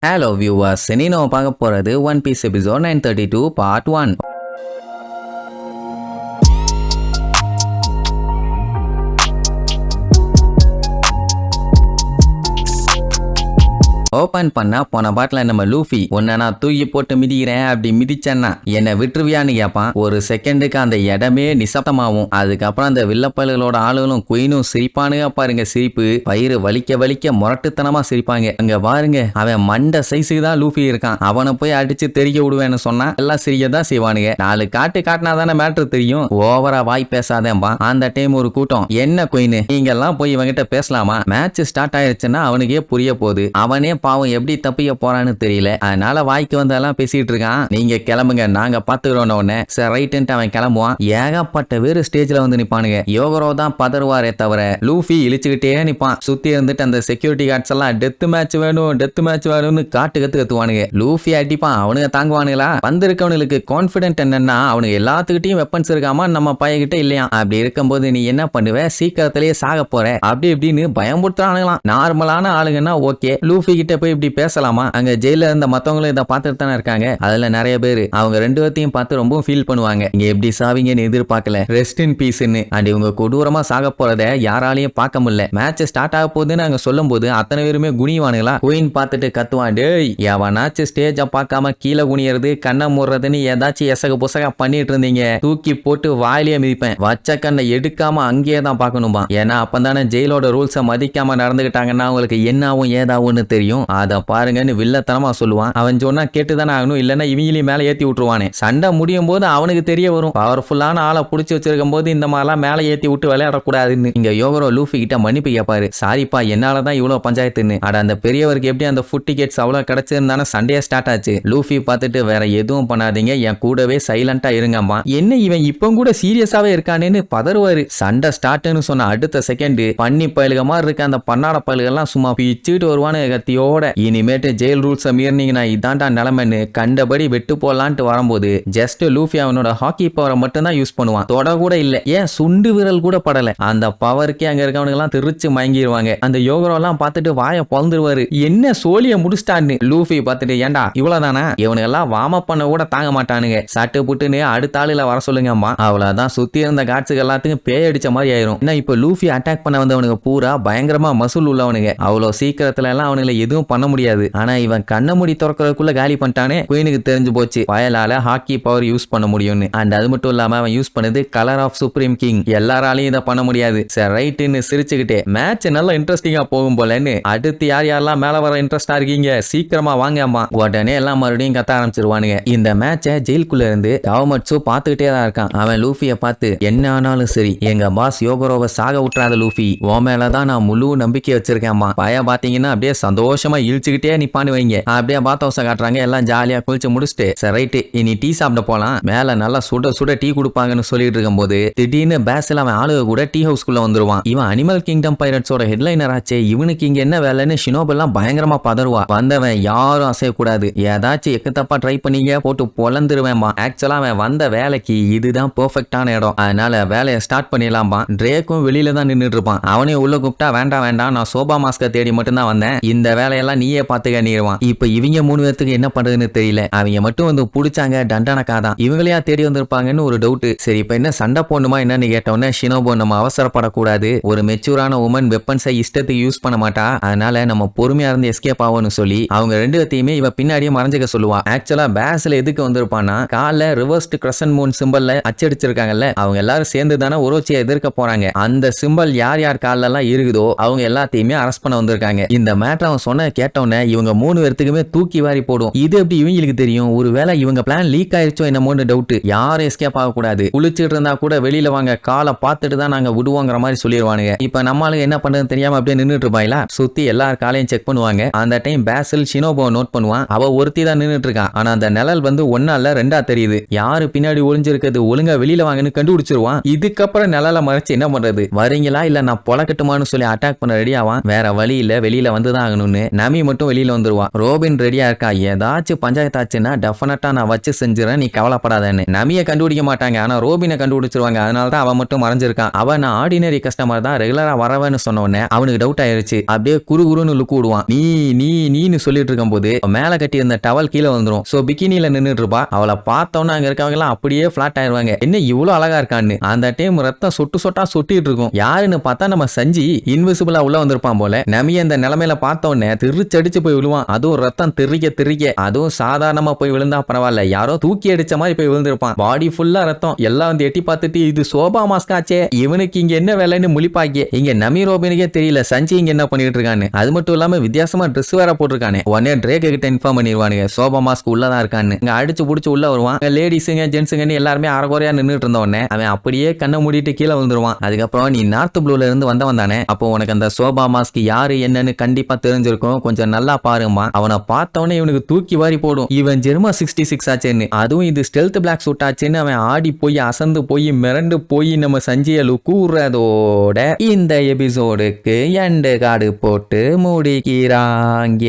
Hello viewers, இனி நம்ம பார்க்க போறது One Piece episode 932 part 1. Open பண்ணா போன பாட்டில் நம்ம லூஃபி உன்னை நான் தூக்கி போட்டு மிதிக்கிறேன் அப்படி மிதிச்சேன்னா என்னை விட்டுருவியான்னு கேட்பான். ஒரு செகண்டுக்கு அந்த இடமே நிசப்தமாகும். அதுக்கப்புறம் அந்த வில்லப்பல்களோட ஆளுகளும் குயினும் சிரிப்பானுங்க பாருங்க. சிரிப்பு பயிறு வலிக்க வலிக்க முரட்டுத்தனமா சிரிப்பாங்க. அங்க பாருங்க அவன் மண்ட சைஸுக்கு தான் லூஃபி இருக்கான். அவனை போய் அடிச்சு தெரிய விடுவேன்னு சொன்னா எல்லாம் சிரியதான் செய்வானுங்க. 4 காட்டினா தானே மேட்ரு தெரியும். ஓவரா வாய் பேசாதேன்பா. அந்த டைம் ஒரு கூட்டம் என்ன குயினு நீங்க எல்லாம் போய் இவங்கிட்ட பேசலாமா? மேட்ச் ஸ்டார்ட் ஆயிடுச்சுன்னா அவனுக்கே புரிய போகுது. அவனே பாவம் எப்படி தப்பிக்க போறான்னு தெரியல. அதனால வாய்க்கு வந்தெல்லாம் பேசிட்டு இருக்கான். நீங்க கிளம்புங்க நாங்க பாத்துக்கிறோம். உடனே சரி ரைட்டு அவன் கிளம்புவான். ஏகப்பட்ட பேரு ஸ்டேஜ்ல வந்து நிப்பானுங்க. யோகரோ தான் பதறுவாரே தவிர லூஃபி இழிச்சுக்கிட்டே நிப்பான். சுத்தி இருந்துட்டு அந்த செக்யூரிட்டி கார்ட்ஸ் எல்லாம் டெத் மேட்ச் வேணும்னு கத்துவானுங்க. லூஃபி அடிப்பான். அவனுங்க தாங்குவானுங்களா? வந்திருக்கவனுக்கு கான்பிடென்ட் என்னன்னா அவனுக்கு எல்லாத்துக்கிட்டையும் வெப்பன்ஸ் இருக்காமா, நம்ம பையகிட்ட இல்லையா. அப்படி இருக்கும்போது நீ என்ன பண்ணுவ? சீக்கிரத்திலேயே சாக போற அப்படி இப்படின்னு பயமுறுத்துறானுங்களாம். நார்மலான ஆளுங்கன்னா ஓகே, லூஃபி கிட்ட போய் இப்படி பேசலாமா? அங்க ஜெயில இருந்த மத்தவங்களும் இதை பார்த்துட்டு தானே இருக்காங்க. அதுல நிறைய பேர் அவங்க 2 பேர்த்தையும் பார்த்து ரொம்ப ஃபீல் பண்ணுவாங்க. இங்க எப்படி சாவீங்கன்னு எதிர்பார்க்கல, ரெஸ்ட் இன் பீஸ்ன்னு. அண்ட் இவங்க கொடூரமா சாக போறத யாராலையும் பார்க்க முடியல. மேட்ச் ஸ்டார்ட் ஆக போகுதுன்னு நாங்க சொல்லும் போது அத்தனை பேருமே குனிவானுங்களா. குயின் பார்த்துட்டு கத்துவான், டேய் எவனாச்சும் ஸ்டேஜ பார்க்காம கீழே குனியறது கண்ணை மூடுறதுன்னு ஏதாச்சும் எசக புசக பண்ணிட்டு இருந்தீங்க, தூக்கி போட்டு வாயிலே மிதிப்பேன். வச்ச கண்ணை எடுக்காம அங்கேயே தான் பார்க்கணுமா. ஏன்னா அப்பதானே ஜெயிலோட ரூல்ஸை மதிக்காம நடந்துகிட்டாங்கன்னா அவங்களுக்கு என்னாவும் ஏதாவும்னு தெரியும். அதை பாருங்கன்னு வில்லத்தனமா சொல்லுவான். அவன் சொன்னா கேட்டுதானே ஆகணும், இல்லைன்னா இவங்களையும் மேலே ஏத்தி விட்டுருவானே. சண்டை முடியும் போது அவனுக்கு தெரிய வரும். பவர்ஃபுல்லான ஆளை புடிச்சு வச்சிருக்கும் போது இந்த மாதிரிலாம் மேலே ஏத்தி விட்டு விளையாடக்கூடாதுன்னு. இங்க யோகரோ லூஃபி கிட்ட மன்னிப்பு கேட்பாரு. சாரிப்பா என்னாலதான் இவ்வளவு பஞ்சாயத்துன்னு. அட அந்த பெரியவருக்கு எப்படி அந்த ஃபுட் டிக்கெட்ஸ் அவ்வளவு கிடைச்சிருந்தானே சண்டையே ஸ்டார்ட் ஆச்சு. லூஃபி பார்த்துட்டு வேற எதுவும் பண்ணாதீங்க, என் கூடவே சைலண்டா இருங்கம்மா. என்ன இவன் இப்ப கூட சீரியஸாவே இருக்கானேன்னு பதறுவாரு. சண்டை ஸ்டார்ட்னு சொன்ன அடுத்த செகண்ட் பண்ணி பயலுக மாதிரி இருக்க அந்த பன்னாட பயலுகெல்லாம் சும்மா பிச்சுட்டு வருவானு கத்தியோட. இனிமேட்டு ஜெயில் ரூல்ஸை மீறினீங்கன்னா இதான்டா நிலைமைன்னு கண்டபடி வெட்டு போடலான்ட்டு வரும்போது ஜஸ்ட் லூஃபி அவனோட ஹாக்கி பவரை மட்டும் தான் யூஸ் பண்ணுவான். தொட கூட இல்ல, ஏன் சுண்டு விரல் கூட படல. அந்த பவருக்கே அங்க இருக்கவனுக்கு எல்லாம் திருச்சு மயங்கிடுவாங்க. அந்த யோகரோ எல்லாம் பார்த்துட்டு வாயை பொழந்துருவாரு. என்ன சோழிய முடிச்சிட்டான்னு. லூஃபி பார்த்துட்டு ஏண்டா இவ்வளவுதானா, இவனுக்கு எல்லாம் வார்ம் அப் பண்ண கூட தாங்க மாட்டானுங்க, சட்டு புட்டுன்னு அடுத்த ஆளுல வர சொல்லுங்கம்மா. அவ்வளவுதான் சுத்தி இருந்த காட்ஸுக்கு எல்லாத்துக்கும் பேய் அடிச்ச மாதிரி ஆயிரும். ஏன்னா இப்ப லூஃபி அட்டாக் பண்ண வந்தவனுக்கு பூரா பயங்கரமா மசூல் உள்ளவனுங்க. அவ்வளவு சீக்கிரத்துல எல்லாம் அவனுங்களை எதுவும் பண்ண முடியாது. ஆனா இவன் கண்ண மூடி திறக்கிறதுக்குள்ள காலி பண்ணிட்டானே. குயினுக்கு தெரிஞ்சு போச்சு பயலால ஹாக்கி பவர் யூஸ் பண்ண முடியும்னு. அண்ட் அது மட்டும் இல்லாம அவன் யூஸ் பண்ணது கலர் ஆஃப் சுப்ரீம் கிங். எல்லாராலையும் இதை பண்ண முடியாது. சரி ரைட்டுன்னு சிரிச்சுக்கிட்டே மேட்ச் நல்லா இன்ட்ரெஸ்டிங்கா போகும் போலன்னு அடுத்து யாரெல்லாம் மேல வர இன்ட்ரெஸ்டா இருக்கீங்க சீக்கிரமா வாங்கம்மா. உடனே எல்லாம் மறுபடியும் கத்த ஆரம்பிச்சிருவானுங்க. இந்த மேட்சை ஜெயிலுக்குள்ள இருந்து டாவமட்சு பார்த்துக்கிட்டே தான் இருக்கான். அவன் லூஃபியை பார்த்து என்ன ஆனாலும் சரி எங்க பாஸ் யோகரோவை சாக விட்டுறாத லூஃபி, உன் மேலதான் நான் முழு நம்பிக்கை வச்சிருக்கேன்மா. பய பாத்தீங்கன்னா அப்படியே சந்தோஷமா இழுச்சுக்கிட்டே நிப்பான்னு வைங்க. அப்படியே பாத்தோசை காட்டுறாங்க. எல்லாம் ஜாலியா குளிச்சு முடிச்சுட்டு சரி ரைட்டு இனி டீ சாப்பிட போலாம், மேல நல்லா சுட சுட டீ கொடுப்பாங்கன்னு சொல்லிட்டு இருக்கும் போது திடீர்னு பேஸ்ல அவன் ஆளுக கூட டீ ஹவுஸ்குள்ள வந்துருவான். இவன் அனிமல் கிங்டம் பைரட்ஸோட ஹெட்லைனர் ஆச்சே, இவனுக்கு இங்க என்ன வேலைன்னு ஷினோபெல்லாம் பயங்கரமா பதறுவா. வந்தவன் யாரும் அசையக்கூடாது, ஏதாச்சும் எக்கு தப்பா ட்ரை பண்ணீங்க போட்டு பொலந்துருவேன்பா. ஆக்சுவலா அவன் வந்த வேலைக்கு இதுதான் பெர்ஃபெக்டான இடம், அதனால வேலையை ஸ்டார்ட் பண்ணிடலாம்பா. ட்ரேக்கும் வெளியில தான் நின்றுட்டு இருப்பான். அவனே உள்ள கூப்பிட்டா வேண்டாம் நான் சோபா மாஸ்க தேடி மட்டும் தான் வந்தேன், இந்த வேலையெல்லாம் நீயே பாத்துக்க நீருவான். இப்ப இவங்க 3 பேருக்கு என்ன பண்றதுன்னு தெரியல. அவங்க மட்டும் வந்து புடிச்சாங்க டண்டனக்காதான். இவங்களையா தேடி வந்திருப்பாங்கன்னு ஒரு டவுட். சரி இப்ப என்ன சண்டை போடணுமா என்னன்னு கேட்டோன்னே ஷினோபோ நம்ம அவசரப்படக்கூடாது, ஒரு மெச்சூரான உமன் வெப்பன்ஸை இஷ்டத்துக்கு யூஸ் பண்ண மாட்டா, அதனால நம்ம பொறுமையா இருந்து எஸ்கேப் ஆகும்னு சொல்லி அவங்க 2 பேத்தையுமே இவ பின்னாடியே மறைஞ்சுக்க சொல்லுவா. ஆக்சுவலா பேஸ்ல எதுக்கு வந்திருப்பான்னா கால ரிவர்ஸ்ட் கிரசன்ட் மூன் சிம்பல்ல அச்சடிச்சிருக்காங்கல்ல, அவங்க எல்லாரும் சேர்ந்து தானே ஒரோச்சியை எதிர்க்க போறாங்க. அந்த சிம்பல் யார் யார் கால எல்லாம் இருக்குதோ அவங்க எல்லாத்தையுமே அரெஸ்ட் பண்ண வந்திருக்காங்க. இந்த மேட்டர் அவன் சொன்ன கேட்டோன்னே இவங்க 3 பேர்த்துக்குமே தூக்கி வாரி போடும். இது எப்படி இவங்களுக்கு தெரியும்? ஒருவேளை இவங்க பிளான் லீக் ஆயிருச்சோ என்னமோன்னு டவுட். யாரும் எஸ்கேப் ஆக கூடாது, குளிச்சுட்டு இருந்தா கூட வெளியில வாங்க, காலை பார்த்துட்டு தான் நாங்க விடுவோங்கிற மாதிரி சொல்லிடுவானுங்க. இப்ப நம்மளுக்கு என்ன பண்றதுன்னு தெரியாம அப்படியே நின்றுட்டு இருப்பாங்களா. சுத்தி எல்லார் காலையும் செக் பண்ணுவாங்க. அந்த டைம் பேசில் ஷினோபோ நோட் பண்ணுவான். அவ ஒருத்தி தான் நின்றுட்டு இருக்கான். ஆனா அந்த நிழல் வந்து ஒன்னா இல்ல 2ஆ தெரியுது. யாரு பின்னாடி ஒளிஞ்சிருக்கிறது ஒழுங்கா வெளியில வாங்கன்னு கண்டுபிடிச்சிருவான். இதுக்கப்புறம் நிழலை மறைச்சு என்ன பண்றது, வரீங்களா இல்ல நான் பொலக்கட்டுமான்னு சொல்லி அட்டாக் பண்ண ரெடி ஆவான். வேற வழி இல்ல வெளியில வந்துதான் ஆகணும்னு நமி மட்டும் வெளியில வந்துருவா. ரோபின் ரெடியா இருக்கா, ஏதாச்சும் பஞ்சாயத்தாச்சுன்னா டெஃபினட்டா நான் வச்சு செஞ்சுறேன், நீ கவலைப்படாதேன்னு. நமியை கண்டுபிடிக்க மாட்டாங்க, ஆனா ரோபினை கண்டுபிடிச்சிருவாங்க. அதனாலதான் அவன் மட்டும் மறைஞ்சிருக்கான். அவன் நான் ஆர்டினரி கஸ்டமர் தான், ரெகுலரா வரவேன்னு சொன்ன உடனே அவனுக்கு டவுட் ஆயிருச்சு. அப்படியே குறுகுறுன்னு லுக்கு விடுவான். நீன்னு சொல்லிட்டு இருக்கும் போது மேல கட்டி இருந்த டவல் கீழே வந்துரும். சோ பிகினில நின்னுட்டு இருப்பா. அவளை பார்த்தோன்னா அங்க இருக்கவங்க எல்லாம் அப்படியே பிளாட் ஆயிருவாங்க. என்ன இவ்வளவு அழகா இருக்கான்னு. அந்த டைம் ரத்தம் சொட்டு சொட்டா சொட்டிட்டு இருக்கும். யாருன்னு பார்த்தா நம்ம சஞ்சி இன்விசிபிளா உள்ள வந்திருப்பான் போல. நமிய இந்த நிலைமையில பார்த்தோன்னே திருச்சடிச்சு போய் விழுவான். அதுவும் ரத்தம் திரிக்க அதுவும் சாதாரணமா போய் விழுந்தா பரவாயில்ல, யாரோ தூக்கி அடிச்ச மாதிரி போய் விழுந்திருப்பான். பாடி ஃபுல்லா ரத்தம். எல்லாம் வந்து எட்டி பார்த்துட்டு இது சோபா மாஸ்க் ஆச்சே, இவனுக்கு இங்க என்ன வேலைன்னு முழிப்பாக்கி. இங்க நமி ரோபினுக்கே தெரியல சஞ்சி இங்க என்ன பண்ணிட்டு இருக்கான்னு. அது மட்டும் இல்லாம வித்தியாசமா ட்ரெஸ் வேற போட்டிருக்கானே. உடனே ட்ரேக் கிட்ட இன்ஃபார்ம் பண்ணிடுவானுங்க சோபா மாஸ்க் உள்ளதான் இருக்கான்னு. இங்க அடிச்சு புடிச்சு உள்ள வருவான். லேடிஸுங்க ஜென்ஸுங்கன்னு எல்லாருமே அரைகுறையா நின்றுட்டு இருந்த உடனே அவன் அப்படியே கண்ணை மூடிட்டு கீழே வந்துருவான். அதுக்கப்புறம் நீ நார்த் ப்ளூல இருந்து வந்தவன் தானே, அப்போ உனக்கு அந்த சோபா மாஸ்க் யாரு என்னன்னு கண்டிப்பா தெரிஞ்சிருக்கும், கொஞ்சம் நல்லா பாருமா. அவனை பார்த்தவனே இவனுக்கு தூக்கி வாரி போடும், இவன் ஜெர்மா 66 ஆச்சுன்னு. அதுவும் இது ஸ்டெல்த் பிளாக் சூட் ஆச்சுன்னு அவன் ஆடி போய் அசந்து போய் மிரண்டு போய் நம்ம சஞ்சியலு கூறதோட இந்த எபிசோடுக்கு எண்டு காடு போட்டு முடிக்கிறாங்க.